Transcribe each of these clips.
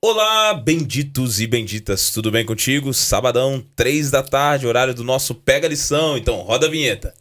Olá, benditos e benditas, tudo bem contigo? Sabadão, 3 da tarde, horário do nosso Pega Lição, então roda a vinheta.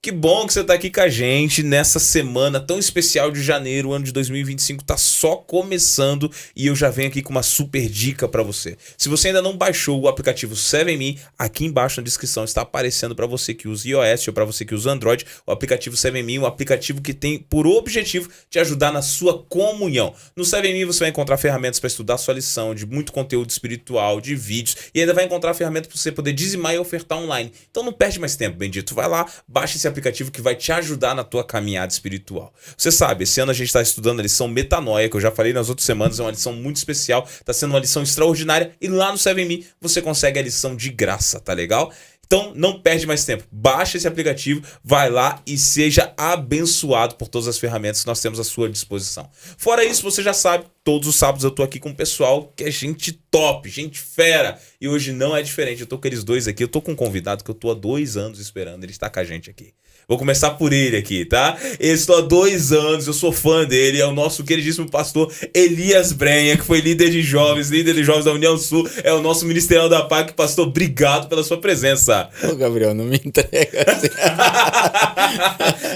Que bom que você tá aqui com a gente nessa semana tão especial de janeiro. O ano de 2025 tá só começando e eu já venho aqui com uma super dica pra você. Se você ainda não baixou o aplicativo 7Me, aqui embaixo na descrição está aparecendo pra você que usa iOS ou pra você que usa Android, o aplicativo 7Me, um aplicativo que tem por objetivo te ajudar na sua comunhão. No 7Me você vai encontrar ferramentas para estudar sua lição, de muito conteúdo espiritual, de vídeos, e ainda vai encontrar ferramentas para você poder dizimar e ofertar online. Então não perde mais tempo, bendito. Vai lá, baixa esse aplicativo que vai te ajudar na tua caminhada espiritual. Você sabe, esse ano a gente está estudando a lição Metanoia, que eu já falei nas outras semanas, é uma lição muito especial, está sendo uma lição extraordinária, e lá no 7Me você consegue a lição de graça, tá legal? Então não perde mais tempo, baixa esse aplicativo, vai lá e seja abençoado por todas as ferramentas que nós temos à sua disposição. Fora isso, você já sabe, todos os sábados eu tô aqui com o pessoal que é gente top, gente fera, e hoje não é diferente, eu tô com eles dois aqui, eu tô com um convidado que eu tô há 2 anos esperando, ele está com a gente aqui. Vou começar por ele aqui, tá? Eu estou há 2 anos, eu sou fã dele, é o nosso queridíssimo pastor Elias Brenha, que foi líder de jovens da União Sul, é o nosso ministerial da PAC. Pastor, obrigado pela sua presença. Ô, Gabriel, não me entrega assim.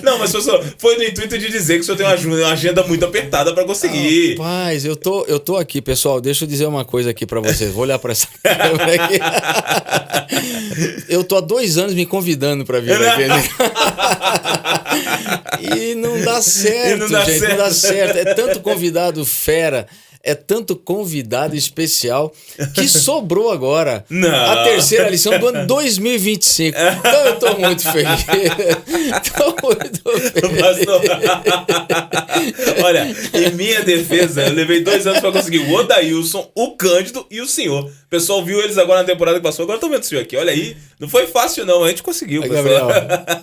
Não, mas pastor, foi no intuito de dizer que o senhor tem uma agenda muito apertada para conseguir. Rapaz, eu tô aqui, pessoal, deixa eu dizer uma coisa aqui pra vocês, vou olhar pra essa câmera aqui. Eu tô há 2 anos me convidando pra vir aqui. E não dá certo, não dá certo. É tanto convidado fera, é tanto convidado especial que sobrou agora a terceira lição do ano 2025. Então eu tô muito feliz. Pastor, olha, em minha defesa, eu levei 2 anos pra conseguir o Odailson, o Cândido e o senhor. O pessoal viu eles agora na temporada que passou, agora eu tô vendo o senhor aqui. Olha aí, não foi fácil não, a gente conseguiu. Gabriel,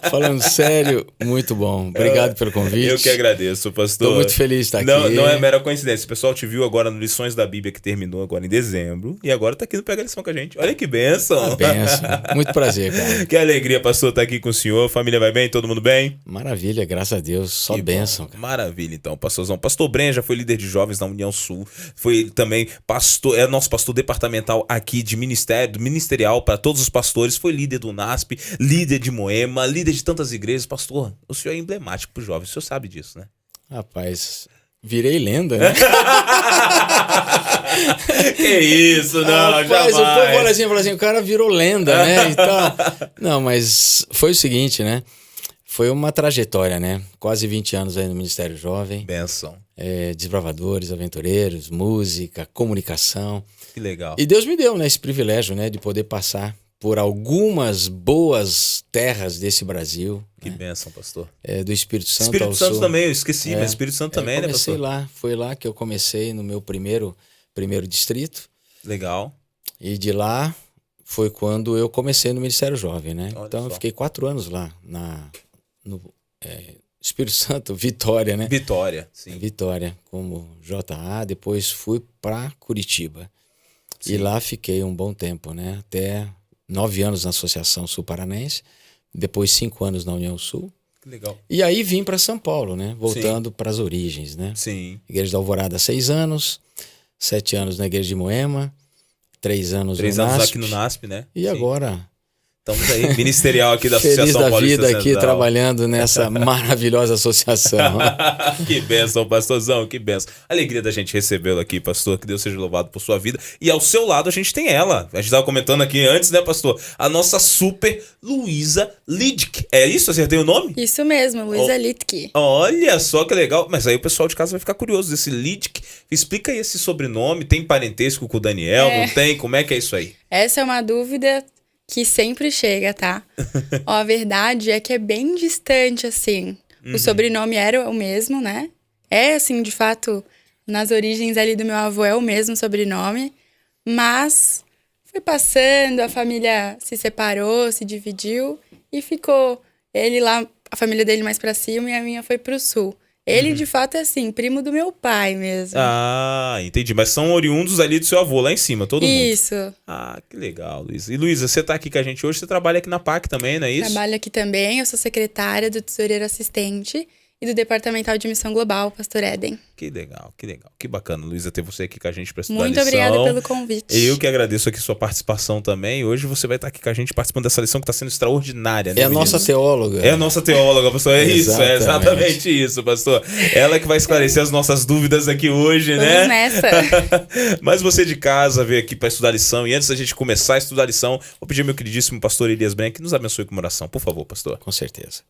falando sério, muito bom. Obrigado pelo convite. Eu que agradeço, pastor. Tô muito feliz de estar aqui. Não é mera coincidência. O pessoal te viu agora no Lições da Bíblia, que terminou agora em dezembro, e agora tá aqui no Pega a Lição com a gente. Olha que bênção. Bênção. Muito prazer, cara. Que alegria, pastor, estar aqui com o senhor. Família vai bem? Todo mundo bem? Maravilha, graças a Deus. Só que bênção, cara. Maravilha, então, pastorzão. Pastor Brenha já foi líder de jovens na União Sul. Foi também pastor, é nosso pastor departamental aqui de ministerial para todos os pastores. Foi líder do NASP, líder de Moema, líder de tantas igrejas. Pastor, o senhor é emblemático para os jovens. O senhor sabe disso, né? Rapaz, virei lenda, né? Que isso, não, rapaz, jamais. O povo fala assim, o cara virou lenda, né? Então, não, mas foi o seguinte, né? Foi uma trajetória, né? Quase 20 anos aí no Ministério Jovem. Benção. Desbravadores, aventureiros, música, comunicação. Que legal. E Deus me deu, né, esse privilégio, né, de poder passar por algumas boas terras desse Brasil. Que né? Bênção, pastor. Do Espírito Santo Espírito ao Santo Sul. também, eu esqueci, mas Espírito Santo também, né, pastor? Comecei lá, foi lá que eu comecei no meu primeiro distrito. Legal. E de lá foi quando eu comecei no Ministério Jovem, né? Olha então só. eu fiquei 4 anos lá no Espírito Santo, Vitória, né? Vitória, sim. Vitória, como JA, depois fui para Curitiba. Sim. E lá fiquei um bom tempo, né? Até 9 anos na Associação Sul-Paranense, depois 5 anos na União Sul. Que legal. E aí vim para São Paulo, né? Voltando para as origens, né? Sim. Igreja da Alvorada, 6 anos, 7 anos na Igreja de Moema, 3 anos 3 no anos NASP, aqui no NASP, né? E Sim. agora... Estamos aí, ministerial aqui da Feliz Associação da Paulista vida aqui, Central. trabalhando nessa maravilhosa associação. Que bênção, pastorzão, que bênção. Alegria da gente recebê-lo aqui, pastor, que Deus seja louvado por sua vida. E ao seu lado a gente tem ela, a gente estava comentando aqui antes, né, pastor? A nossa super Luísa Lidk. É isso? Acertei o nome? Isso mesmo, Luísa Lidk. Olha só que legal. Mas aí o pessoal de casa vai ficar curioso desse Lidk. Explica aí esse sobrenome, tem parentesco com o Daniel, não tem? Como é que é isso aí? Essa é uma dúvida que sempre chega, tá? Ó, a verdade é que é bem distante, assim. O sobrenome era o mesmo, né? É, assim, de fato, nas origens ali do meu avô é o mesmo sobrenome. Mas foi passando, a família se separou, se dividiu e ficou ele lá, a família dele mais pra cima e a minha foi pro sul. Ele, de fato, é assim, primo do meu pai mesmo. Ah, entendi. Mas são oriundos ali do seu avô, lá em cima, todo mundo. Isso. Ah, que legal, Luísa. E Luísa, você tá aqui com a gente hoje, você trabalha aqui na PAC também, não é isso? Trabalho aqui também, eu sou secretária do Tesoureiro Assistente e do Departamental de Missão Global, Pastor Éden. Que legal, que legal. Que bacana, Luísa, ter você aqui com a gente para estudar Muito a lição. obrigada pelo convite. Eu que agradeço aqui sua participação também. Hoje você vai estar aqui com a gente participando dessa lição que está sendo extraordinária, né, É a nossa teóloga. É a nossa teóloga, pastor. É isso, é exatamente isso, pastor. Ela que vai esclarecer as nossas dúvidas aqui hoje, Vamos né? nessa. Mas você de casa veio aqui para estudar a lição. E antes da gente começar a estudar a lição, vou pedir ao meu queridíssimo pastor Elias Brenck que nos abençoe com uma oração. Por favor, pastor. Com certeza.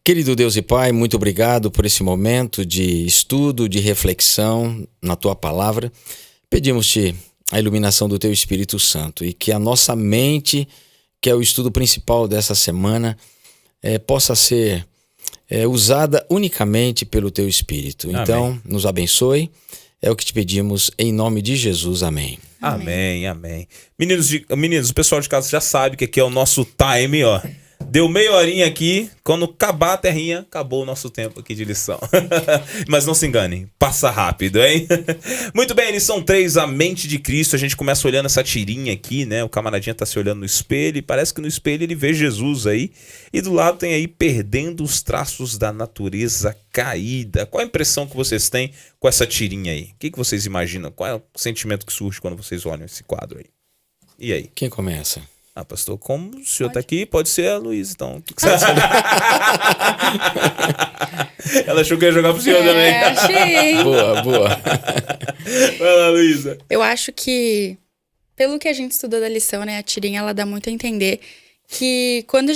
Querido Deus e Pai, muito obrigado por esse momento de estudo, de reflexão na Tua Palavra. Pedimos-te a iluminação do Teu Espírito Santo e que a nossa mente, que é o estudo principal dessa semana, possa ser usada unicamente pelo Teu Espírito. Amém. Então, nos abençoe. É o que te pedimos em nome de Jesus. Amém. Amém, amém. Meninos, o pessoal de casa já sabe que aqui é o nosso time, ó. Deu meia horinha aqui, quando acabar a terrinha, acabou o nosso tempo aqui de lição. Mas não se enganem, passa rápido, hein? Muito bem, lição 3, a mente de Cristo. A gente começa olhando essa tirinha aqui, né? O camaradinha tá se olhando no espelho e parece que no espelho ele vê Jesus aí. E do lado tem aí perdendo os traços da natureza caída. Qual a impressão que vocês têm com essa tirinha aí? O que vocês imaginam? Qual é o sentimento que surge quando vocês olham esse quadro aí? E aí? Quem começa? Ah, pastor, como o senhor tá aqui, pode ser a Luísa, então. O que você acha? Ela achou que ia jogar pro senhor também. Achei. Boa. Vai lá, Luísa. Eu acho que, pelo que a gente estudou da lição, né, a tirinha, ela dá muito a entender que quando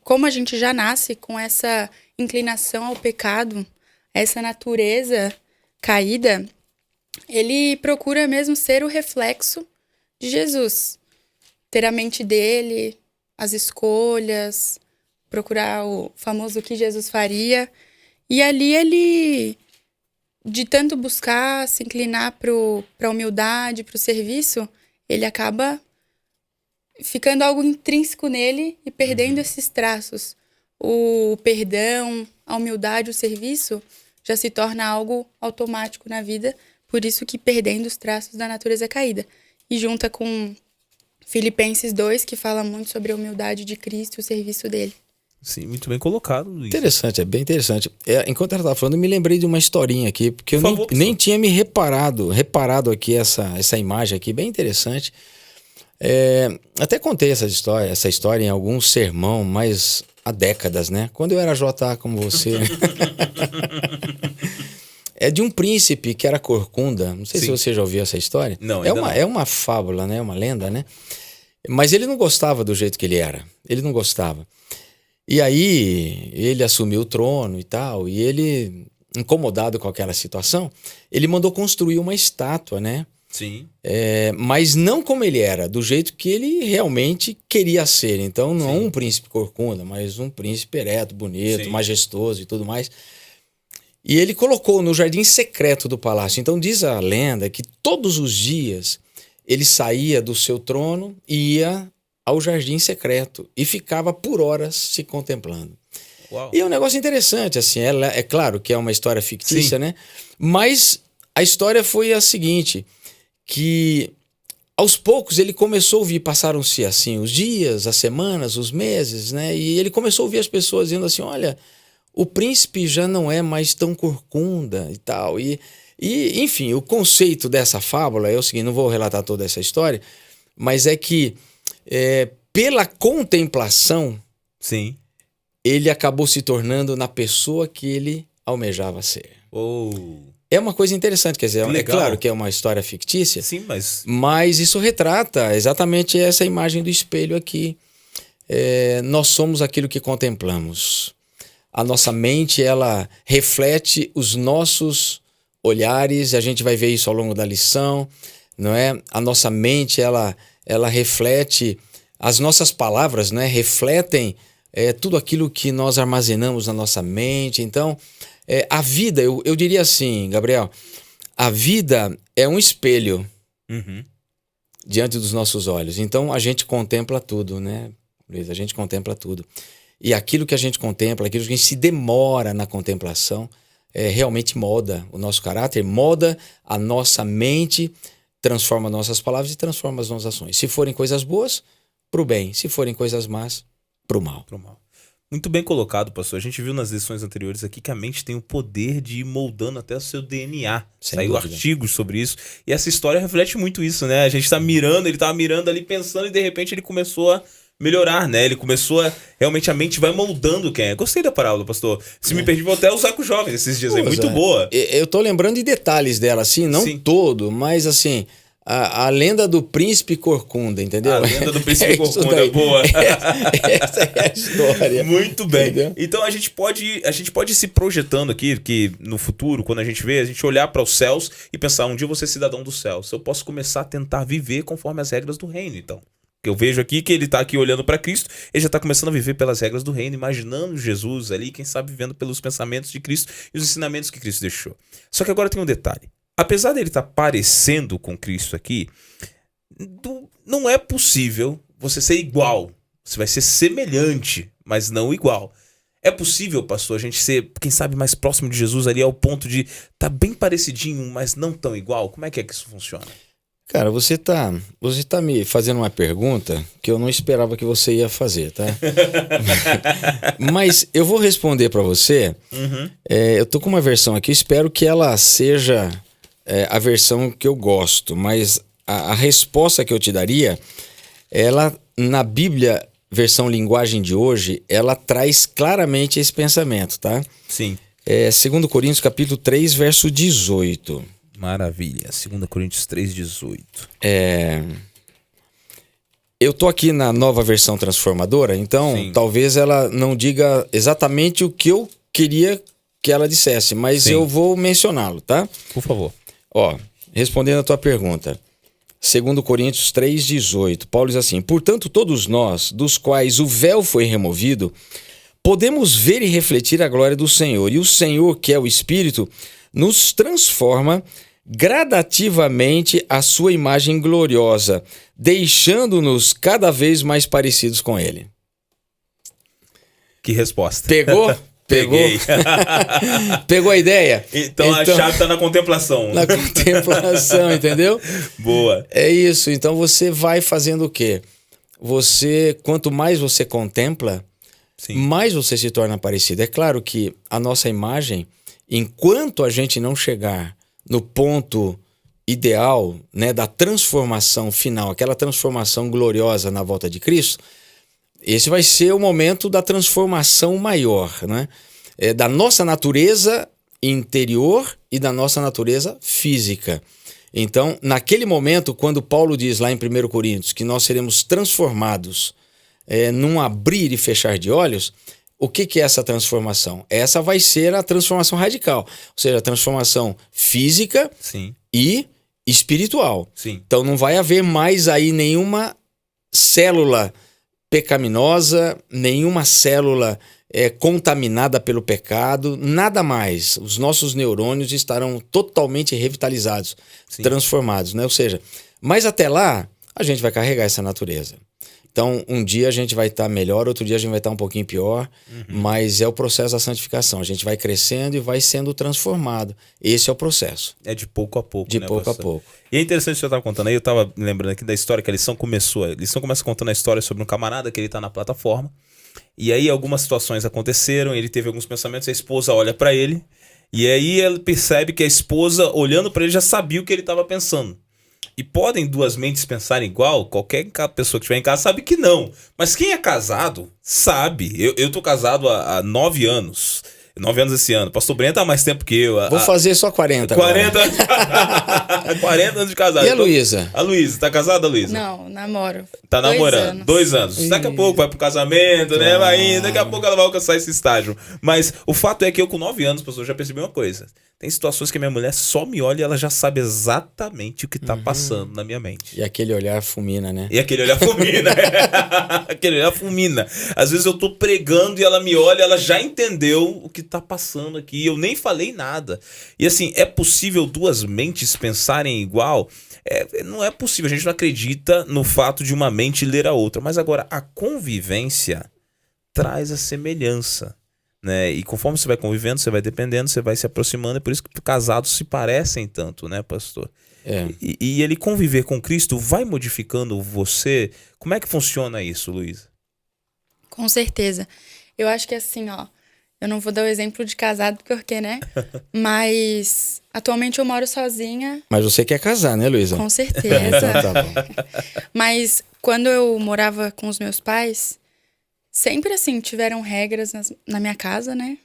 como a gente já nasce com essa inclinação ao pecado, essa natureza caída, ele procura mesmo ser o reflexo de Jesus. Ter a mente dele, as escolhas, procurar o famoso o que Jesus faria. E ali ele, de tanto buscar, se inclinar para a humildade, para o serviço, ele acaba ficando algo intrínseco nele e perdendo esses traços. O perdão, a humildade, o serviço já se torna algo automático na vida, por isso que perdendo os traços da natureza caída. E junta com Filipenses 2, que fala muito sobre a humildade de Cristo e o serviço dele. Sim, muito bem colocado, Luiz. Interessante, é bem interessante. Enquanto ela estava falando, eu me lembrei de uma historinha aqui, porque eu nem tinha me reparado aqui essa imagem aqui, bem interessante. Até contei essa história em algum sermão, mas há décadas, né? Quando eu era JA como você. É de um príncipe que era corcunda. Não sei se você já ouviu essa história. Não, é uma fábula, né? Uma lenda, né? Mas ele não gostava do jeito que ele era. Ele não gostava. E aí ele assumiu o trono e tal. E ele, incomodado com aquela situação, ele mandou construir uma estátua, né? Sim. Mas não como ele era, do jeito que ele realmente queria ser. Então não um príncipe corcunda, mas um príncipe ereto, bonito, majestoso e tudo mais. E ele colocou no jardim secreto do palácio. Então diz a lenda que todos os dias ele saía do seu trono e ia ao jardim secreto e ficava por horas se contemplando. Uau. E é um negócio interessante, assim, é claro que é uma história fictícia, né? Mas a história foi a seguinte, que aos poucos ele começou a ouvir, passaram-se assim os dias, as semanas, os meses, né? E ele começou a ouvir as pessoas dizendo assim, olha, o príncipe já não é mais tão corcunda e tal. E enfim, o conceito dessa fábula é o seguinte, não vou relatar toda essa história, mas é que pela contemplação, ele acabou se tornando na pessoa que ele almejava ser. É uma coisa interessante, quer dizer, é claro que é uma história fictícia, sim, mas isso retrata exatamente essa imagem do espelho aqui. Nós somos aquilo que contemplamos. A nossa mente, ela reflete os nossos olhares, a gente vai ver isso ao longo da lição, não é? A nossa mente, ela reflete, as nossas palavras, né? Refletem tudo aquilo que nós armazenamos na nossa mente. Então, a vida, eu diria assim, Gabriel, a vida é um espelho diante dos nossos olhos. Então, a gente contempla tudo, né, Luiz? A gente contempla tudo. E aquilo que a gente contempla, aquilo que a gente se demora na contemplação, realmente molda o nosso caráter, molda a nossa mente, transforma nossas palavras e transforma as nossas ações. Se forem coisas boas, pro bem. Se forem coisas más, pro mal. Muito bem colocado, pastor. A gente viu nas lições anteriores aqui que a mente tem o poder de ir moldando até o seu DNA. Saiu artigos sobre isso. E essa história reflete muito isso, né? A gente tá mirando, ele tava mirando ali, pensando, e de repente ele começou a melhorar, né? Ele começou a... Realmente a mente vai moldando quem é. Gostei da parábola, pastor. Se me perdi, vou até usar com jovens esses dias aí. Muito boa. Eu tô lembrando de detalhes dela, assim, não todo, mas assim... A lenda do príncipe Corcunda, entendeu? A lenda do príncipe Corcunda, boa. Essa é a história. Muito bem. Entendeu? Então a gente pode ir se projetando aqui, que no futuro, quando a gente olhar para os céus e pensar, um dia eu vou ser cidadão dos céus. Eu posso começar a tentar viver conforme as regras do reino, então. Eu vejo aqui que ele está aqui olhando para Cristo, ele já está começando a viver pelas regras do reino, imaginando Jesus ali, quem sabe vivendo pelos pensamentos de Cristo e os ensinamentos que Cristo deixou. Só que agora tem um detalhe. Apesar dele estar parecendo com Cristo aqui, não é possível você ser igual. Você vai ser semelhante, mas não igual. É possível, pastor, a gente ser, quem sabe, mais próximo de Jesus ali ao ponto de estar bem parecidinho, mas não tão igual? Como é que isso funciona? Cara, você tá me fazendo uma pergunta que eu não esperava que você ia fazer, tá? Mas eu vou responder para você. Eu tô com uma versão aqui, espero que ela seja... a versão que eu gosto, mas a resposta que eu te daria, ela na Bíblia, versão linguagem de hoje, ela traz claramente esse pensamento, tá? Sim. 2 Coríntios capítulo 3, verso 18. Maravilha, 2 Coríntios 3, 18. Eu tô aqui na nova versão transformadora, então talvez ela não diga exatamente o que eu queria que ela dissesse, mas eu vou mencioná-lo, tá? Por favor. Respondendo a tua pergunta, 2 Coríntios 3, 18, Paulo diz assim: portanto, todos nós, dos quais o véu foi removido, podemos ver e refletir a glória do Senhor. E o Senhor, que é o Espírito, nos transforma gradativamente à sua imagem gloriosa, deixando-nos cada vez mais parecidos com Ele. Que resposta. Pegou? Pegou a ideia? Então a chave está na contemplação. Na contemplação, entendeu? Boa. É isso. Então você vai fazendo o quê? Quanto mais você contempla, mais você se torna parecido. É claro que a nossa imagem, enquanto a gente não chegar no ponto ideal, né, da transformação final, aquela transformação gloriosa na volta de Cristo, esse vai ser o momento da transformação maior, né? Da nossa natureza interior e da nossa natureza física. Então, naquele momento, quando Paulo diz lá em 1 Coríntios que nós seremos transformados num abrir e fechar de olhos, o que é essa transformação? Essa vai ser a transformação radical, ou seja, a transformação física e espiritual. Então, não vai haver mais aí nenhuma célula pecaminosa, nenhuma célula contaminada pelo pecado, nada mais. Os nossos neurônios estarão totalmente revitalizados, transformados, né? Ou seja, mas até lá, a gente vai carregar essa natureza. Então, um dia a gente vai estar melhor, outro dia a gente vai estar um pouquinho pior, mas é o processo da santificação. A gente vai crescendo e vai sendo transformado. Esse é o processo. É de pouco a pouco, de pouco a pouco. E é interessante o que você estava contando aí, eu estava lembrando aqui da história que a lição começou. A lição começa contando a história sobre um camarada que ele está na plataforma, e aí algumas situações aconteceram, ele teve alguns pensamentos, a esposa olha para ele, e aí ele percebe que a esposa, olhando para ele, já sabia o que ele estava pensando. E podem duas mentes pensarem igual? Qualquer pessoa que estiver em casa sabe que não. Mas quem é casado sabe. Eu tô casado há 9 anos. 9 anos esse ano. Pastor Breno tá há mais tempo que eu. Vou fazer só 40 40 anos. 40 anos de casado. E a Luísa? A Luísa, tá casada, Luísa? Não, namoro. Tá namorando. 2 anos. Daqui a pouco vai pro casamento, né? Vai indo, daqui a pouco ela vai alcançar esse estágio. Mas o fato é que eu com 9 anos, pastor, já percebi uma coisa. Tem situações que a minha mulher só me olha e ela já sabe exatamente o que tá passando na minha mente. E aquele olhar fulmina, né? E aquele olhar fulmina. Aquele olhar fulmina. Às vezes eu tô pregando e ela me olha, ela já entendeu o que tá passando aqui. Eu nem falei nada. E assim, é possível duas mentes pensarem igual? Não é possível. A gente não acredita no fato de uma mente ler a outra. Mas agora, a convivência traz a semelhança, né? E conforme você vai convivendo, você vai dependendo, você vai se aproximando. É por isso que casados se parecem tanto, né, pastor? E ele conviver com Cristo vai modificando você? Como é que funciona isso, Luísa? Com certeza. Eu acho que assim, ó, eu não vou dar o exemplo de casado porque, né? Mas atualmente eu moro sozinha. Mas você quer casar, né, Luísa? Com certeza. Então tá bom. Mas quando eu morava com os meus pais, sempre assim, tiveram regras na minha casa, né?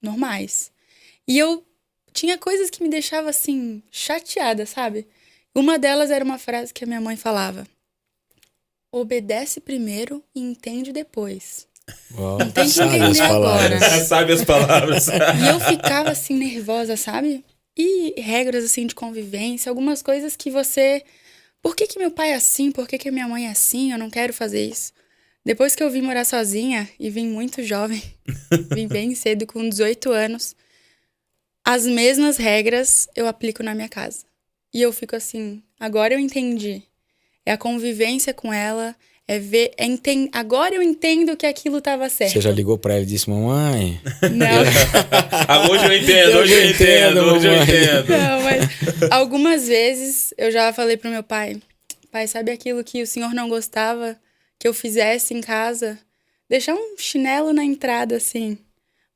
Normais. E eu tinha coisas que me deixavam assim, chateada, sabe? Uma delas era uma frase que a minha mãe falava: obedece primeiro e entende depois. Uau, não tem que entender agora. Sabe as palavras. E eu ficava assim, nervosa, sabe? E regras assim de convivência, algumas coisas que você... Por que meu pai é assim? Por que minha mãe é assim? Eu não quero fazer isso. Depois que eu vim morar sozinha, e vim muito jovem, vim bem cedo, com 18 anos, as mesmas regras eu aplico na minha casa. E eu fico assim, agora eu entendi. É a convivência com ela, agora eu entendo que aquilo estava certo. Você já ligou pra ela e disse: mamãe? Não. Hoje eu entendo, hoje eu entendo. Não, mas algumas vezes eu já falei pro meu pai: pai, sabe aquilo que o senhor não gostava que eu fizesse em casa? Deixar um chinelo na entrada, assim.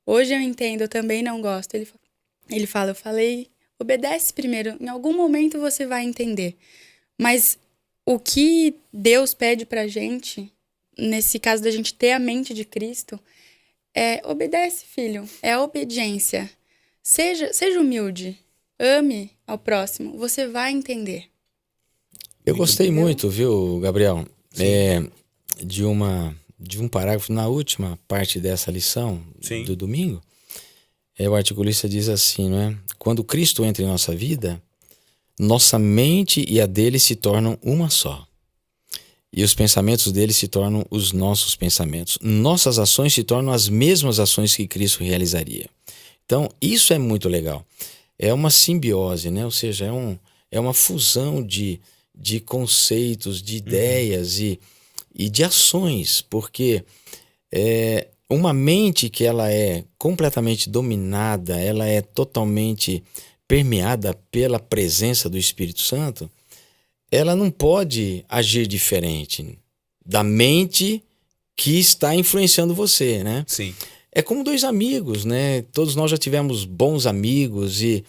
Hoje eu entendo, eu também não gosto. Ele fala, eu falei, obedece primeiro. Em algum momento você vai entender. Mas o que Deus pede pra gente, nesse caso da gente ter a mente de Cristo, é obedece, filho. É a obediência. Seja humilde. Ame ao próximo. Você vai entender. Eu gostei muito, viu, Gabriel? De um parágrafo na última parte dessa lição do domingo. O articulista diz assim, não é? Quando Cristo entra em nossa vida, nossa mente e a dele se tornam uma só. E os pensamentos dele se tornam os nossos pensamentos. Nossas ações se tornam as mesmas ações que Cristo realizaria. Então, isso é muito legal. É uma simbiose, né? Ou seja, é uma fusão de conceitos, de ideias e de ações, porque uma mente que ela é completamente dominada, ela é totalmente permeada pela presença do Espírito Santo, ela não pode agir diferente da mente que está influenciando você, né? Sim. É como dois amigos, né? Todos nós já tivemos bons amigos e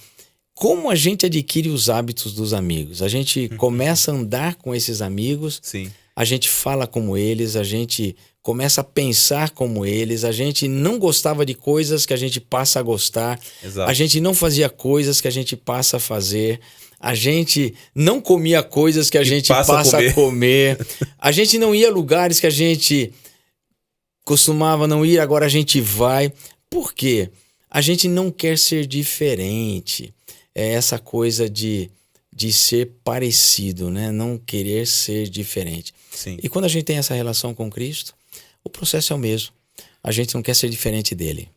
como a gente adquire os hábitos dos amigos? A gente começa a andar com esses amigos, Sim. A gente fala como eles, a gente começa a pensar como eles, a gente não gostava de coisas que a gente passa a gostar, Exato. A gente não fazia coisas que a gente passa a fazer, a gente não comia coisas que a gente passa a comer, a gente não ia a lugares que a gente costumava não ir, agora a gente vai. Por quê? A gente não quer ser diferente. É essa coisa de ser parecido, né? Não querer ser diferente. Sim. E quando a gente tem essa relação com Cristo, o processo é o mesmo. A gente não quer ser diferente dele.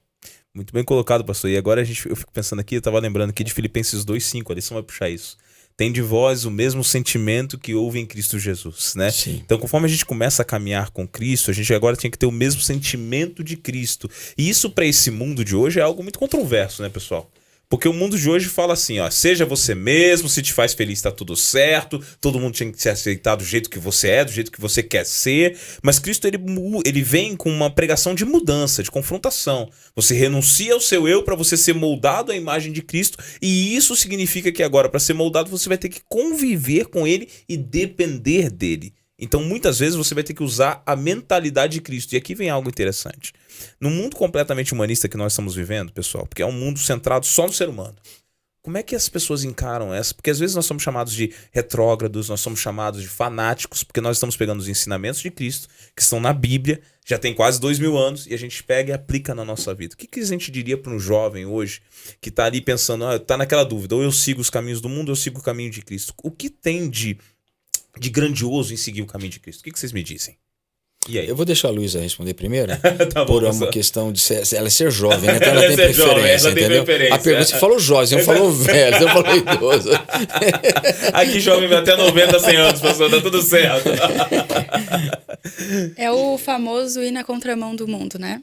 Muito bem colocado, pastor. E agora eu fico pensando aqui, eu estava lembrando aqui de Filipenses 2:5, a lição vai puxar isso. Tem de vós o mesmo sentimento que houve em Cristo Jesus, né? Sim. Então, conforme a gente começa a caminhar com Cristo, a gente agora tem que ter o mesmo sentimento de Cristo. E isso, para esse mundo de hoje, é algo muito controverso, né, pessoal? Porque o mundo de hoje fala assim, ó, seja você mesmo, se te faz feliz tá tudo certo, todo mundo tem que se aceitar do jeito que você é, do jeito que você quer ser, mas Cristo ele vem com uma pregação de mudança, de confrontação. Você renuncia ao seu eu para você ser moldado à imagem de Cristo, e isso significa que agora, para ser moldado, você vai ter que conviver com ele e depender dele. Então, muitas vezes, você vai ter que usar a mentalidade de Cristo. E aqui vem algo interessante. No mundo completamente humanista que nós estamos vivendo, pessoal, porque é um mundo centrado só no ser humano, como é que as pessoas encaram essa? Porque às vezes nós somos chamados de retrógrados, nós somos chamados de fanáticos, porque nós estamos pegando os ensinamentos de Cristo, que estão na Bíblia, já tem quase 2000 anos, e a gente pega e aplica na nossa vida. O que a gente diria para um jovem hoje que está ali pensando, está naquela dúvida, ou eu sigo os caminhos do mundo, ou eu sigo o caminho de Cristo? O que tem de grandioso em seguir o caminho de Cristo? O que vocês me dizem? E aí? Eu vou deixar a Luísa responder primeiro, Tá bom, por uma questão de ela ser jovem, né? Então ela tem preferência, jovem, ela tem entendeu? preferência. A pergunta, você falou jovem, você não falou velho, você falou idoso. Aqui jovem vai até 90, 100 anos, pastor, tá tudo certo. É o famoso ir na contramão do mundo, né?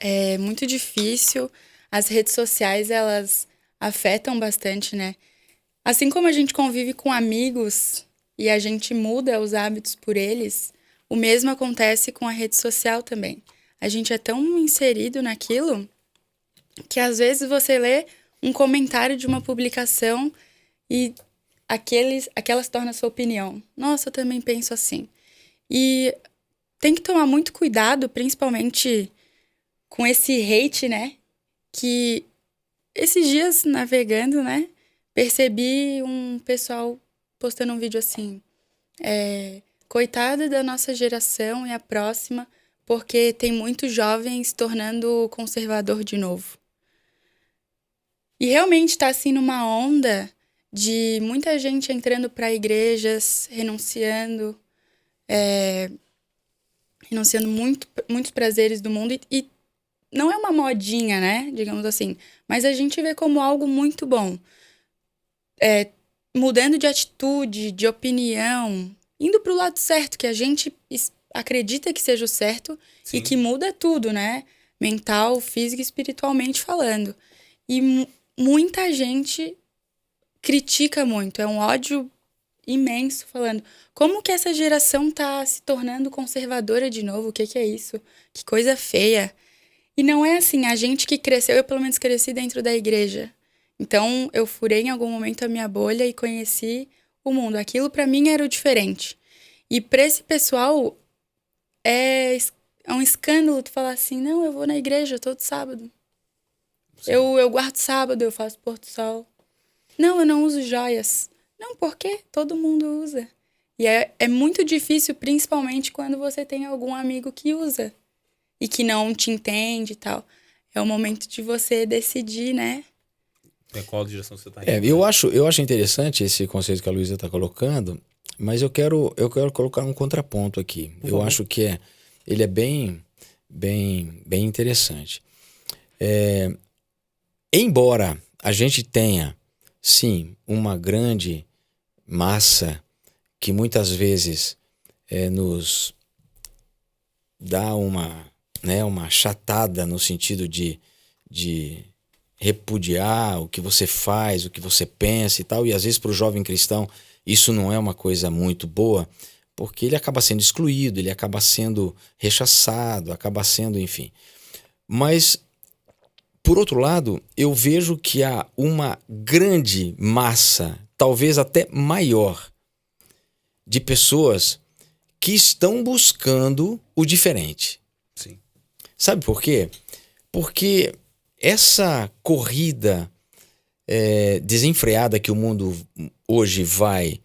É muito difícil. As redes sociais, elas afetam bastante, né? Assim como a gente convive com amigos e a gente muda os hábitos por eles, o mesmo acontece com a rede social também. A gente é tão inserido naquilo que às vezes você lê um comentário de uma publicação e aquela se torna a sua opinião. Nossa, eu também penso assim. E tem que tomar muito cuidado, principalmente com esse hate, né? Que esses dias navegando, né? Percebi um pessoal postando um vídeo assim. Coitada da nossa geração e a próxima, porque tem muitos jovens se tornando conservador de novo. E realmente está assim numa onda de muita gente entrando para igrejas, renunciando muitos prazeres do mundo. E não é uma modinha, né? Digamos assim. Mas a gente vê como algo muito bom. Mudando de atitude, de opinião, indo para o lado certo, que a gente acredita que seja o certo. Sim. E que muda tudo, né? Mental, físico e espiritualmente falando. E muita gente critica muito, é um ódio imenso, falando como que essa geração tá se tornando conservadora de novo, o que é isso? Que coisa feia. E não é assim, a gente que cresceu, eu pelo menos cresci dentro da igreja. Então eu furei em algum momento a minha bolha e conheci o mundo. Aquilo pra mim era o diferente. E pra esse pessoal é um escândalo tu falar assim, não, eu vou na igreja todo sábado. Eu guardo sábado, eu faço pôr do sol. Não, eu não uso joias. Não, por quê? Todo mundo usa. E é muito difícil, principalmente quando você tem algum amigo que usa e que não te entende e tal. É o momento de você decidir, né? Qual direção você tá indo? Eu acho interessante esse conceito que a Luísa está colocando, mas eu quero colocar um contraponto aqui. Eu acho que ele é bem interessante. Embora a gente tenha, sim, uma grande massa que muitas vezes nos dá uma chatada no sentido de repudiar o que você faz, o que você pensa e tal, e às vezes para o jovem cristão isso não é uma coisa muito boa, porque ele acaba sendo excluído, ele acaba sendo rechaçado, acaba sendo, enfim. Mas por outro lado, eu vejo que há uma grande massa, talvez até maior, de pessoas que estão buscando o diferente. Sim. Sabe por quê? Porque essa corrida desenfreada que o mundo hoje vai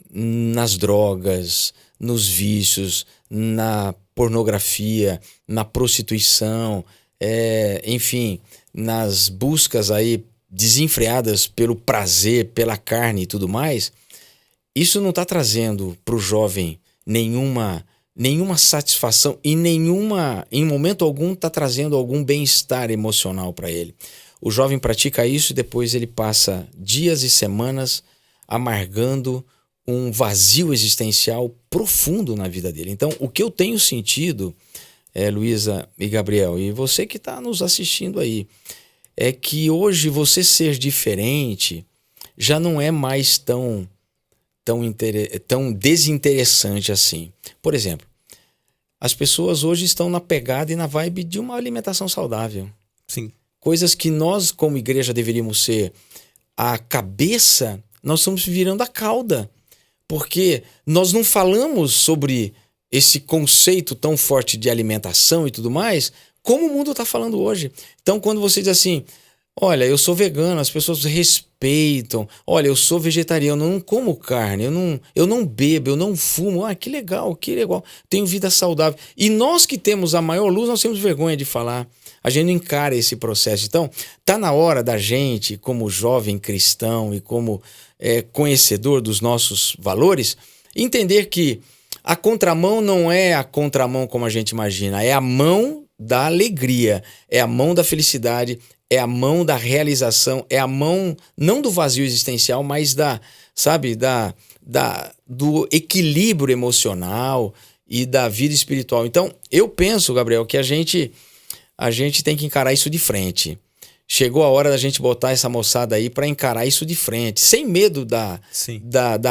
nas drogas, nos vícios, na pornografia, na prostituição, enfim, nas buscas aí desenfreadas pelo prazer, pela carne e tudo mais, isso não está trazendo para o jovem nenhuma satisfação e em momento algum está trazendo algum bem-estar emocional para ele. O jovem pratica isso e depois ele passa dias e semanas amargando um vazio existencial profundo na vida dele. Então, o que eu tenho sentido, Luísa e Gabriel, e você que está nos assistindo aí, é que hoje você ser diferente já não é mais tão desinteressante assim. Por exemplo, as pessoas hoje estão na pegada e na vibe de uma alimentação saudável. Sim. Coisas que nós, como igreja, deveríamos ser a cabeça, nós estamos virando a cauda. Porque nós não falamos sobre esse conceito tão forte de alimentação e tudo mais, como o mundo está falando hoje. Então, quando você diz assim, olha, eu sou vegano, as pessoas respeitam, olha, eu sou vegetariano, eu não como carne, eu não bebo, eu não fumo, que legal, tenho vida saudável. E nós que temos a maior luz, nós temos vergonha de falar, a gente não encara esse processo. Então, tá na hora da gente, como jovem cristão e como conhecedor dos nossos valores, entender que A contramão não é a contramão como a gente imagina, é a mão da alegria, é a mão da felicidade, é a mão da realização, é a mão não do vazio existencial, mas do equilíbrio emocional e da vida espiritual. Então, eu penso, Gabriel, que a gente tem que encarar isso de frente. Chegou a hora da gente botar essa moçada aí para encarar isso de frente, sem medo da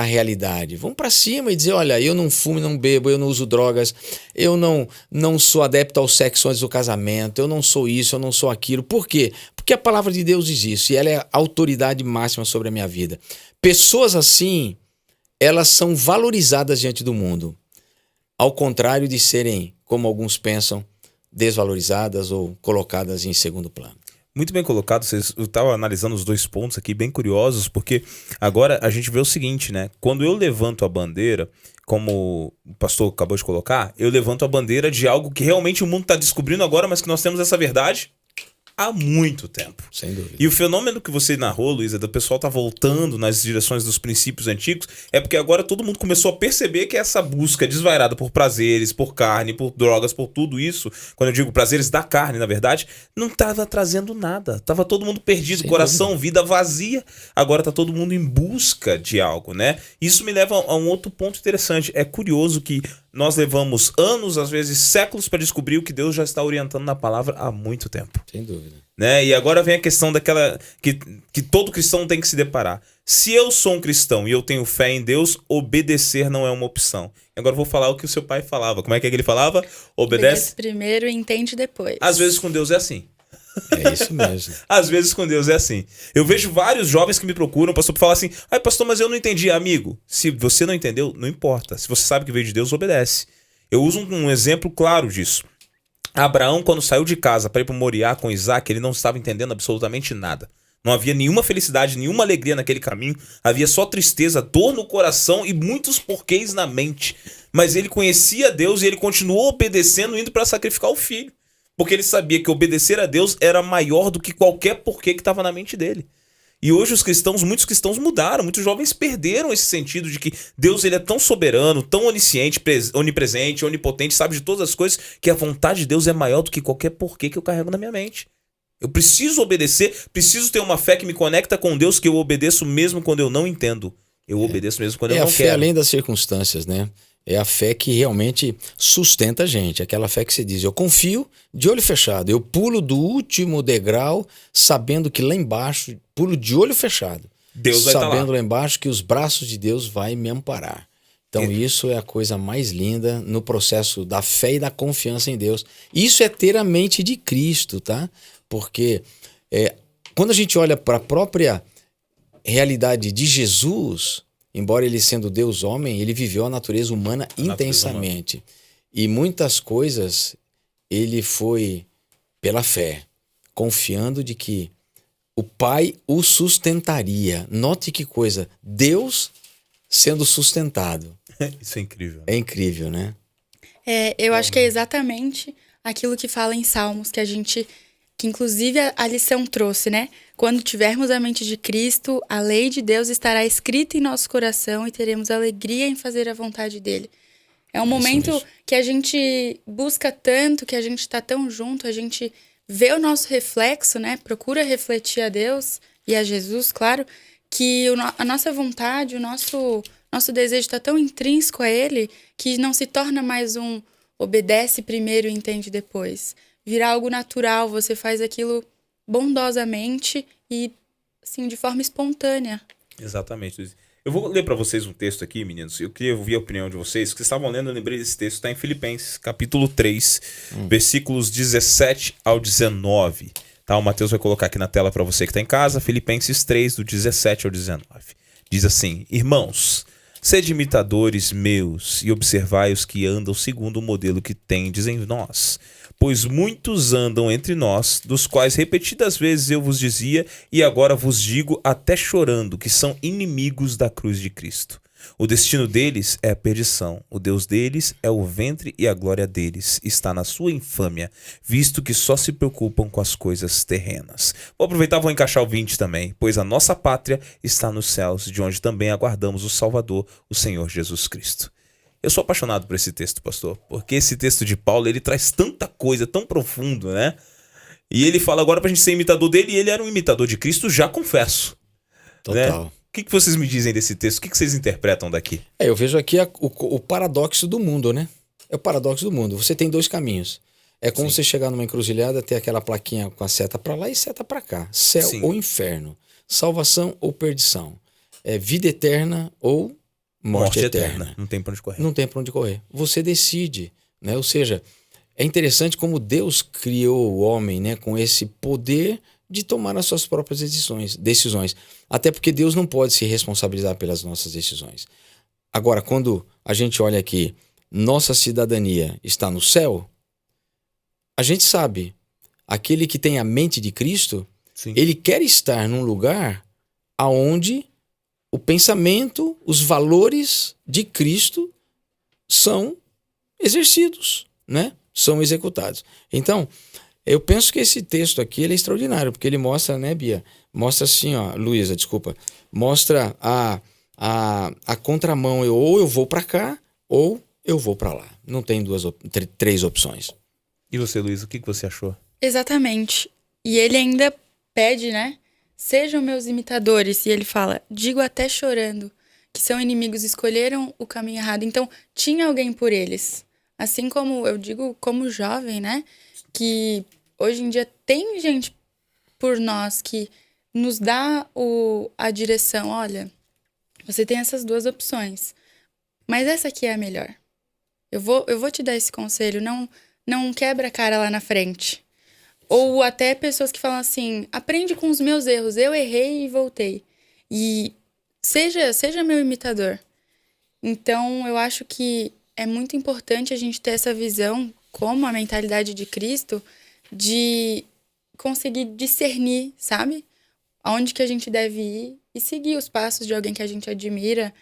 realidade. Vamos para cima e dizer, olha, eu não fumo, não bebo, eu não uso drogas, eu não sou adepto ao sexo antes do casamento, eu não sou isso, eu não sou aquilo. Por quê? Porque a palavra de Deus diz isso e ela é a autoridade máxima sobre a minha vida. Pessoas assim, elas são valorizadas diante do mundo, ao contrário de serem, como alguns pensam, desvalorizadas ou colocadas em segundo plano. Muito bem colocado, eu estava analisando os dois pontos aqui, bem curiosos, porque agora a gente vê o seguinte, né? Quando eu levanto a bandeira, como o pastor acabou de colocar, eu levanto a bandeira de algo que realmente o mundo está descobrindo agora, mas que nós temos essa verdade há muito tempo. Sem dúvida. E o fenômeno que você narrou, Luísa, do pessoal tá voltando nas direções dos princípios antigos, é porque agora todo mundo começou a perceber que essa busca desvairada por prazeres, por carne, por drogas, por tudo isso, quando eu digo prazeres da carne, na verdade, não tava trazendo nada. Tava todo mundo perdido, coração, vida vazia. Agora tá todo mundo em busca de algo, né? Isso me leva a um outro ponto interessante. É curioso que nós levamos anos, às vezes séculos, para descobrir o que Deus já está orientando na palavra há muito tempo. Sem dúvida. Né? E agora vem a questão daquela que todo cristão tem que se deparar. Se eu sou um cristão e eu tenho fé em Deus, obedecer não é uma opção. Agora eu vou falar o que o seu pai falava. Como é que ele falava? Obedece primeiro e entende depois. Às vezes com Deus é assim. É isso mesmo. Às vezes com Deus é assim. Eu vejo vários jovens que me procuram, pastor, para falar assim: ai, pastor, mas eu não entendi. Amigo, se você não entendeu, não importa. Se você sabe que veio de Deus, obedece. Eu uso um exemplo claro disso. Abraão, quando saiu de casa para ir para Moriá com Isaac, ele não estava entendendo absolutamente nada. Não havia nenhuma felicidade, nenhuma alegria naquele caminho. Havia só tristeza, dor no coração e muitos porquês na mente. Mas ele conhecia Deus e ele continuou obedecendo, indo para sacrificar o filho. Porque ele sabia que obedecer a Deus era maior do que qualquer porquê que estava na mente dele. E hoje muitos cristãos mudaram, muitos jovens perderam esse sentido de que Deus ele é tão soberano, tão onisciente, onipresente, onipotente, sabe de todas as coisas, que a vontade de Deus é maior do que qualquer porquê que eu carrego na minha mente. Eu preciso obedecer, preciso ter uma fé que me conecta com Deus, que eu obedeço mesmo quando eu não entendo. Eu obedeço mesmo quando eu não quero. É a fé além das circunstâncias, né? É a fé que realmente sustenta a gente. Aquela fé que você diz, eu confio de olho fechado. Eu pulo do último degrau sabendo que lá embaixo, pulo de olho fechado. Deus vai estar lá. Sabendo lá embaixo que os braços de Deus vai me amparar. Então isso é a coisa mais linda no processo da fé e da confiança em Deus. Isso é ter a mente de Cristo, tá? Porque quando a gente olha para a própria realidade de Jesus, embora ele sendo Deus homem, ele viveu a natureza humana intensamente. E muitas coisas ele foi pela fé, confiando de que o Pai o sustentaria. Note que coisa, Deus sendo sustentado. Isso é incrível. É incrível, né? Eu acho que é exatamente aquilo que fala em Salmos, que inclusive a lição trouxe, né? Quando tivermos a mente de Cristo, a lei de Deus estará escrita em nosso coração e teremos alegria em fazer a vontade dele. É um momento que a gente busca tanto, que a gente está tão junto, a gente vê o nosso reflexo, né? Procura refletir a Deus e a Jesus, claro, que a nossa vontade, o nosso desejo está tão intrínseco a ele que não se torna mais um obedece primeiro e entende depois. Vira algo natural, você faz aquilo bondosamente e assim, de forma espontânea. Exatamente. Eu vou ler para vocês um texto aqui, meninos. Eu queria ouvir a opinião de vocês. Vocês estavam lendo, eu lembrei desse texto. Está em Filipenses, capítulo 3, versículos 17 ao 19. Tá? O Mateus vai colocar aqui na tela para você que está em casa. Filipenses 3, do 17 ao 19. Diz assim: Irmãos, sede imitadores meus e observai os que andam segundo o modelo que tendes em nós. Pois muitos andam entre nós, dos quais repetidas vezes eu vos dizia, e agora vos digo até chorando, que são inimigos da cruz de Cristo. O destino deles é a perdição, o Deus deles é o ventre e a glória deles está na sua infâmia, visto que só se preocupam com as coisas terrenas. Vou aproveitar e vou encaixar o 20 também, pois a nossa pátria está nos céus, de onde também aguardamos o Salvador, o Senhor Jesus Cristo. Eu sou apaixonado por esse texto, pastor, porque esse texto de Paulo, ele traz tanta coisa, tão profundo, né? E ele fala agora pra gente ser imitador dele, e ele era um imitador de Cristo, já confesso. Total. Né? O que vocês me dizem desse texto? O que vocês interpretam daqui? Eu vejo aqui o paradoxo do mundo, né? É o paradoxo do mundo. Você tem dois caminhos. É como você chegar numa encruzilhada, ter aquela plaquinha com a seta pra lá e seta pra cá. Céu ou inferno. Salvação ou perdição. Vida eterna ou morte eterna. Não tem pra onde correr. Não tem pra onde correr. Você decide, né? Ou seja, é interessante como Deus criou o homem, né? Com esse poder de tomar as suas próprias decisões. Até porque Deus não pode se responsabilizar pelas nossas decisões. Agora, quando a gente olha aqui, nossa cidadania está no céu, a gente sabe, aquele que tem a mente de Cristo, ele quer estar num lugar aonde o pensamento, os valores de Cristo são exercidos, né? São executados. Então, eu penso que esse texto aqui ele é extraordinário, porque ele mostra, né, Bia? Mostra assim, ó, Luísa, desculpa. Mostra a contramão. Ou eu vou para cá, ou eu vou para lá. Não tem três opções. E você, Luísa, o que você achou? Exatamente. E ele ainda pede, né? Sejam meus imitadores. E ele fala, digo até chorando, que são inimigos, escolheram o caminho errado. Então, tinha alguém por eles. Assim como eu digo, como jovem, né? Que hoje em dia tem gente por nós que nos dá a direção. Olha, você tem essas duas opções, mas essa aqui é a melhor. Eu vou te dar esse conselho, não quebra a cara lá na frente. Ou até pessoas que falam assim, aprende com os meus erros, eu errei e voltei. E seja meu imitador. Então, eu acho que é muito importante a gente ter essa visão, como a mentalidade de Cristo, de conseguir discernir, sabe? Aonde que a gente deve ir e seguir os passos de alguém que a gente admira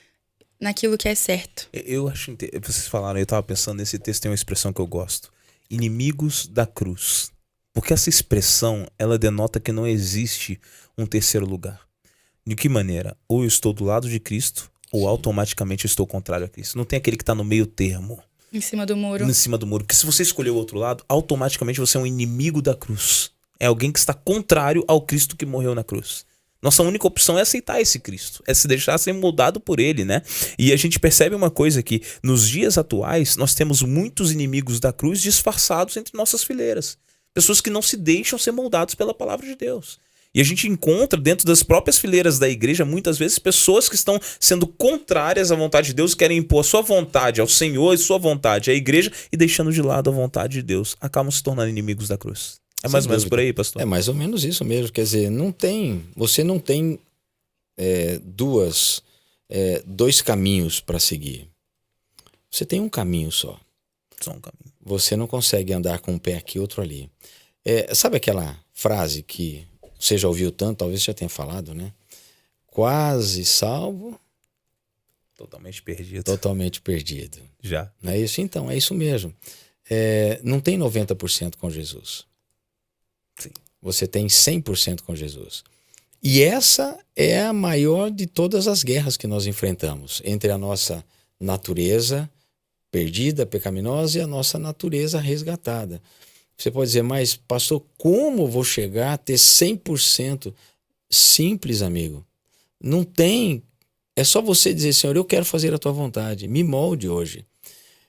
naquilo que é certo. Eu acho, vocês falaram, eu estava pensando nesse texto, tem uma expressão que eu gosto. Inimigos da cruz. Porque essa expressão, ela denota que não existe um terceiro lugar. De que maneira? Ou eu estou do lado de Cristo, ou automaticamente eu estou contrário a Cristo. Não tem aquele que está no meio termo. Em cima do muro. Em cima do muro. Porque se você escolher o outro lado, automaticamente você é um inimigo da cruz. É alguém que está contrário ao Cristo que morreu na cruz. Nossa única opção é aceitar esse Cristo. É se deixar ser moldado por ele, né? E a gente percebe uma coisa que nos dias atuais nós temos muitos inimigos da cruz disfarçados entre nossas fileiras. Pessoas que não se deixam ser moldados pela palavra de Deus. E a gente encontra dentro das próprias fileiras da igreja, muitas vezes, pessoas que estão sendo contrárias à vontade de Deus, querem impor a sua vontade ao Senhor e sua vontade à igreja e deixando de lado a vontade de Deus. Acabam se tornando inimigos da cruz. É mais ou menos por aí, pastor? É mais ou menos isso mesmo. Quer dizer, você não tem dois caminhos para seguir. Você tem um caminho só. Só um caminho. Você não consegue andar com um pé aqui e outro ali. Sabe aquela frase que você já ouviu tanto, talvez já tenha falado, né? Quase salvo. Totalmente perdido. Totalmente perdido. Já. Não é isso? Então, é isso mesmo. Não tem 90% com Jesus. Sim. Você tem 100% com Jesus. E essa é a maior de todas as guerras que nós enfrentamos entre a nossa natureza perdida, pecaminosa, e a nossa natureza resgatada. Você pode dizer, mas pastor, como vou chegar a ter 100%? Simples, amigo. Não tem. É só você dizer, Senhor, eu quero fazer a tua vontade. Me molde hoje.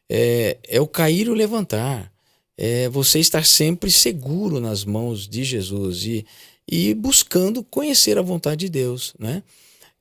É o cair e o levantar. É você estar sempre seguro nas mãos de Jesus e buscando conhecer a vontade de Deus, né?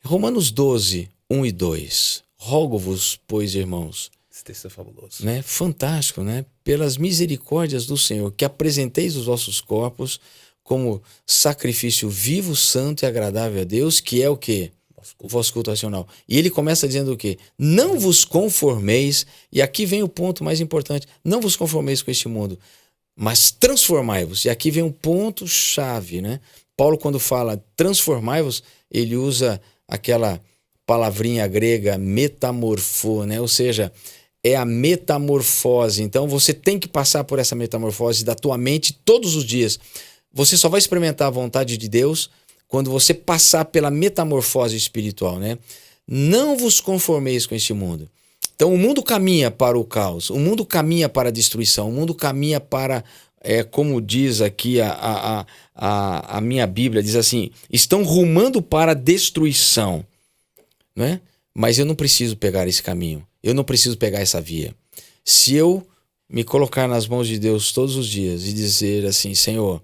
Romanos 12, 1 e 2. Rogo-vos, pois, irmãos. Esse texto é fabuloso. Né? Fantástico, né? Pelas misericórdias do Senhor, que apresenteis os vossos corpos como sacrifício vivo, santo e agradável a Deus, que é o quê? O vosso culto racional. E ele começa dizendo o quê? Não vos conformeis, e aqui vem o ponto mais importante, não vos conformeis com este mundo, mas transformai-vos. E aqui vem um ponto-chave, né? Paulo, quando fala transformai-vos, ele usa aquela palavrinha grega metamorfo, né? Ou seja, é a metamorfose. Então você tem que passar por essa metamorfose da tua mente todos os dias. Você só vai experimentar a vontade de Deus quando você passar pela metamorfose espiritual, né? Não vos conformeis com este mundo. Então o mundo caminha para o caos, o mundo caminha para a destruição, o mundo caminha para, como diz aqui a minha Bíblia, diz assim, estão rumando para a destruição, né? Mas eu não preciso pegar esse caminho, eu não preciso pegar essa via. Se eu me colocar nas mãos de Deus todos os dias e dizer assim, Senhor,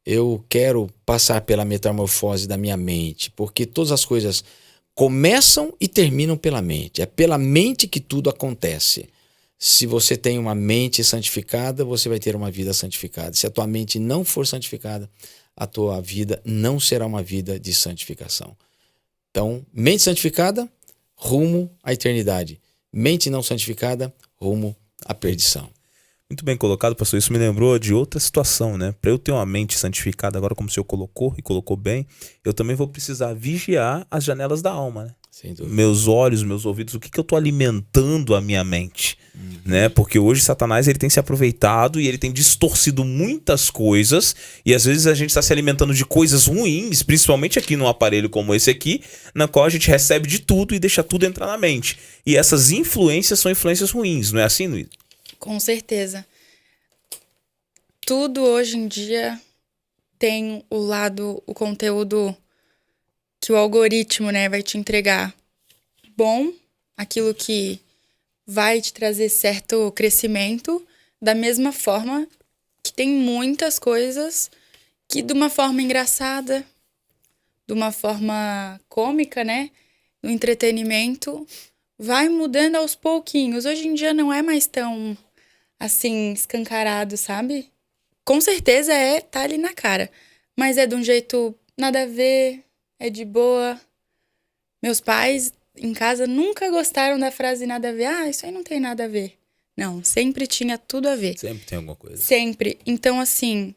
eu quero passar pela metamorfose da minha mente, porque todas as coisas começam e terminam pela mente. É pela mente que tudo acontece. Se você tem uma mente santificada, você vai ter uma vida santificada. Se a tua mente não for santificada, a tua vida não será uma vida de santificação. Então, mente santificada, rumo à eternidade. Mente não santificada, rumo à perdição. Muito bem colocado, pastor. Isso me lembrou de outra situação, né? Para eu ter uma mente santificada, agora como o senhor colocou e colocou bem, eu também vou precisar vigiar as janelas da alma, né? Sem dúvida. Meus olhos, meus ouvidos, o que eu tô alimentando a minha mente, né? Porque hoje Satanás ele tem se aproveitado e ele tem distorcido muitas coisas e às vezes a gente está se alimentando de coisas ruins, principalmente aqui num aparelho como esse aqui, na qual a gente recebe de tudo e deixa tudo entrar na mente. E essas influências são influências ruins, não é assim, Luiz? Com certeza. Tudo hoje em dia tem o conteúdo que o algoritmo, né, vai te entregar bom, aquilo que vai te trazer certo crescimento, da mesma forma que tem muitas coisas que de uma forma engraçada, de uma forma cômica, né, no entretenimento, vai mudando aos pouquinhos. Hoje em dia não é mais tão assim, escancarado, sabe? Com certeza tá ali na cara. Mas é de um jeito nada a ver, é de boa. Meus pais em casa nunca gostaram da frase nada a ver. Ah, isso aí não tem nada a ver. Não, sempre tinha tudo a ver. Sempre tem alguma coisa. Sempre. Então, assim,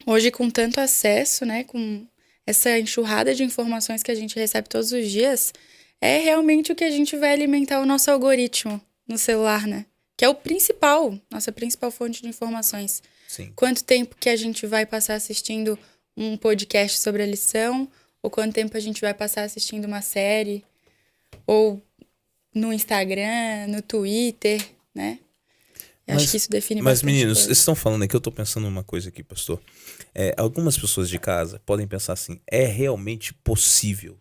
hoje com tanto acesso, né, com essa enxurrada de informações que a gente recebe todos os dias, é realmente o que a gente vai alimentar o nosso algoritmo no celular, né? Que é o principal, nossa principal fonte de informações. Sim. Quanto tempo que a gente vai passar assistindo um podcast sobre a lição, ou quanto tempo a gente vai passar assistindo uma série, ou no Instagram, no Twitter, né? Eu acho que isso define bastante. Mas, meninos, coisa. vocês estão falando aqui, eu tô pensando numa coisa aqui, pastor. Algumas pessoas de casa podem pensar assim, é realmente possível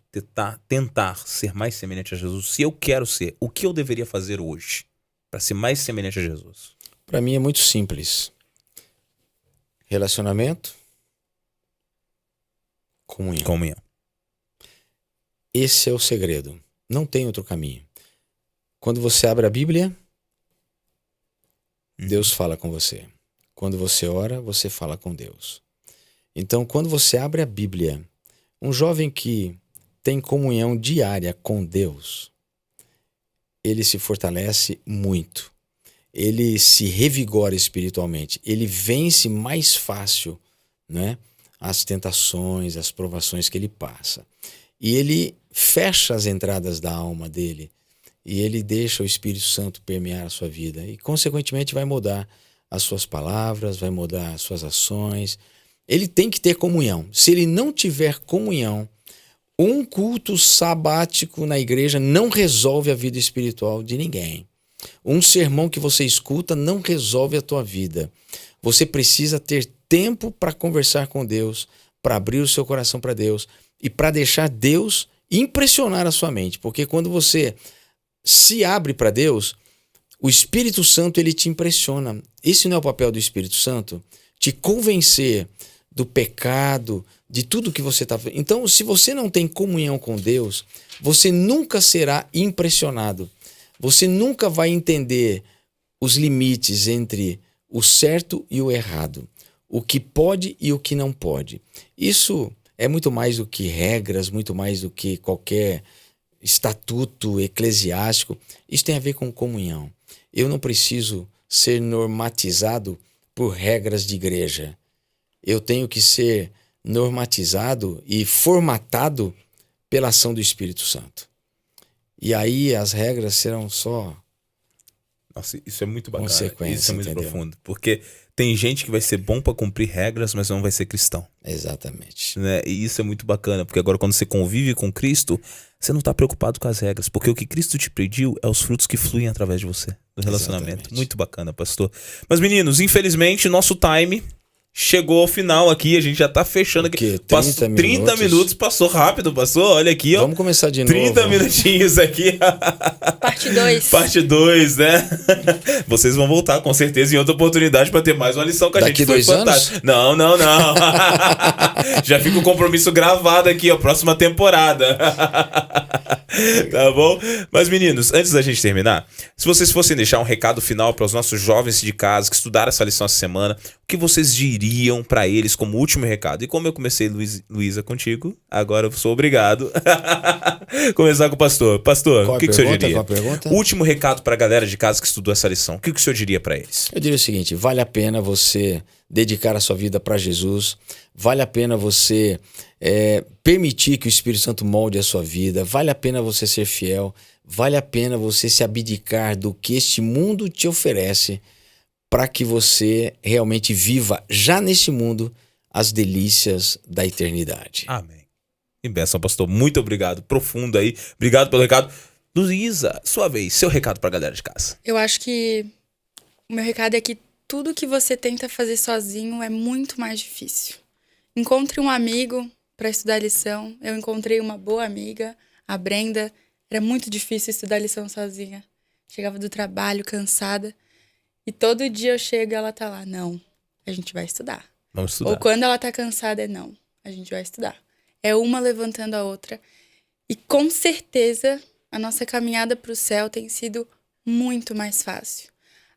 tentar ser mais semelhante a Jesus? Se eu quero ser, o que eu deveria fazer hoje para ser mais semelhante a Jesus? Para mim é muito simples. Relacionamento, comunhão. Esse é o segredo. Não tem outro caminho. Quando você abre a Bíblia, Deus fala com você. Quando você ora, você fala com Deus. Então, quando você abre a Bíblia, um jovem que tem comunhão diária com Deus, ele se fortalece muito. Ele se revigora espiritualmente. Ele vence mais fácil, né, as tentações, as provações que ele passa. E ele fecha as entradas da alma dele. E ele deixa o Espírito Santo permear a sua vida. E, consequentemente, vai mudar as suas palavras, vai mudar as suas ações. Ele tem que ter comunhão. Se ele não tiver comunhão, um culto sabático na igreja não resolve a vida espiritual de ninguém. Um sermão que você escuta não resolve a tua vida. Você precisa ter tempo para conversar com Deus, para abrir o seu coração para Deus e para deixar Deus impressionar a sua mente. Porque quando você se abre para Deus, o Espírito Santo ele te impressiona. Esse não é o papel do Espírito Santo? Te convencer do pecado, de tudo que você está fazendo. Então, se você não tem comunhão com Deus, você nunca será impressionado. Você nunca vai entender os limites entre o certo e o errado, o que pode e o que não pode. Isso é muito mais do que regras, muito mais do que qualquer estatuto eclesiástico. Isso tem a ver com comunhão. Eu não preciso ser normatizado por regras de igreja. Eu tenho que ser normatizado e formatado pela ação do Espírito Santo. E aí as regras serão só Nossa, isso é muito bacana. Consequência, isso é muito entendeu? profundo. Porque tem gente que vai ser bom pra cumprir regras, mas não vai ser cristão. Exatamente. Né? E isso é muito bacana, porque agora quando você convive com Cristo, você não tá preocupado com as regras. Porque o que Cristo te pediu é os frutos que fluem através de você, do relacionamento. Exatamente. Muito bacana, pastor. Mas meninos, infelizmente, nosso time chegou ao final aqui, a gente já tá fechando aqui. quê? 30 Passou 30 minutos, passou rápido, passou. Olha aqui, ó. Vamos começar de 30 novo. minutinhos aqui. Parte 2. Parte 2, né? Vocês vão voltar com certeza em outra oportunidade pra ter mais uma lição com a Daqui gente. Foi 2 anos? fantástico. Não. Já fica o compromisso gravado aqui, ó. Próxima temporada. Tá bom? Mas, meninos, antes da gente terminar, se vocês fossem deixar um recado final para os nossos jovens de casa que estudaram essa lição essa semana, o que vocês diriam para eles como último recado? E como eu comecei, Luísa, contigo, agora eu sou obrigado começar com o pastor. Pastor, Qual o que o senhor diria? Qual a pergunta? Último recado para a galera de casa que estudou essa lição. O que o senhor diria para eles? Eu diria o seguinte: vale a pena você dedicar a sua vida para Jesus, vale a pena você permitir que o Espírito Santo molde a sua vida, vale a pena você ser fiel, vale a pena você se abdicar do que este mundo te oferece para que você realmente viva já neste mundo as delícias da eternidade. Amém. E benção, pastor. Muito obrigado. Profundo aí. Obrigado pelo recado. Luísa, sua vez, seu recado para a galera de casa. Eu acho que o meu recado é que tudo que você tenta fazer sozinho é muito mais difícil. Encontre um amigo para estudar lição. Eu encontrei uma boa amiga, a Brenda. Era muito difícil estudar lição sozinha. Chegava do trabalho cansada e todo dia eu chego e ela tá lá. Não, a gente vai estudar. Vamos estudar. Ou quando ela tá cansada, não, a gente vai estudar. É uma levantando a outra. E com certeza a nossa caminhada para o céu tem sido muito mais fácil.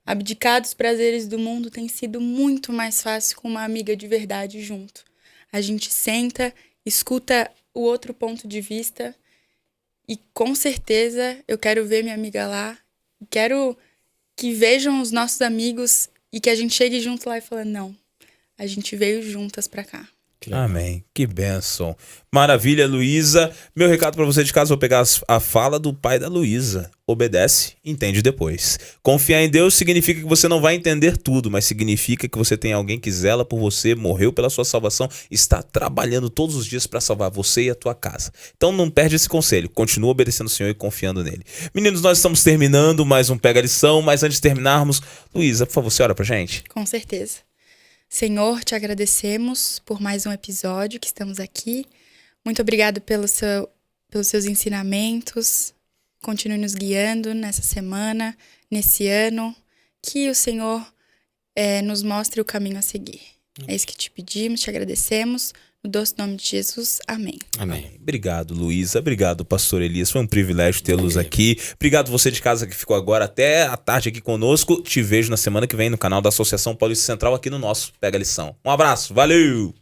Abdicar dos prazeres do mundo tem sido muito mais fácil com uma amiga de verdade junto. A gente senta, escuta o outro ponto de vista e com certeza eu quero ver minha amiga lá. Quero que vejam os nossos amigos e que a gente chegue junto lá e fale, não, a gente veio juntas pra cá. Amém. Que bênção. Maravilha, Luísa. Meu recado pra você de casa, vou pegar a fala do pai da Luísa. Obedece, entende depois. Confiar em Deus significa que você não vai entender tudo, mas significa que você tem alguém que zela por você, morreu pela sua salvação, está trabalhando todos os dias para salvar você e a tua casa. Então não perde esse conselho. Continua obedecendo o Senhor e confiando nele. Meninos, nós estamos terminando mais um Pega a Lição, mas antes de terminarmos, Luísa, por favor, você ora pra gente? Com certeza. Senhor, te agradecemos por mais um episódio que estamos aqui. Muito obrigado pelos seus ensinamentos. Continue nos guiando nessa semana, nesse ano. Que o Senhor nos mostre o caminho a seguir. É isso que te pedimos, te agradecemos. No doce nome de Jesus. Amém. Amém. Obrigado, Luísa. Obrigado, pastor Elias. Foi um privilégio tê-los aqui. Obrigado você de casa que ficou agora até a tarde aqui conosco. Te vejo na semana que vem no canal da Associação Paulista Central aqui no nosso Pega a Lição. Um abraço. Valeu!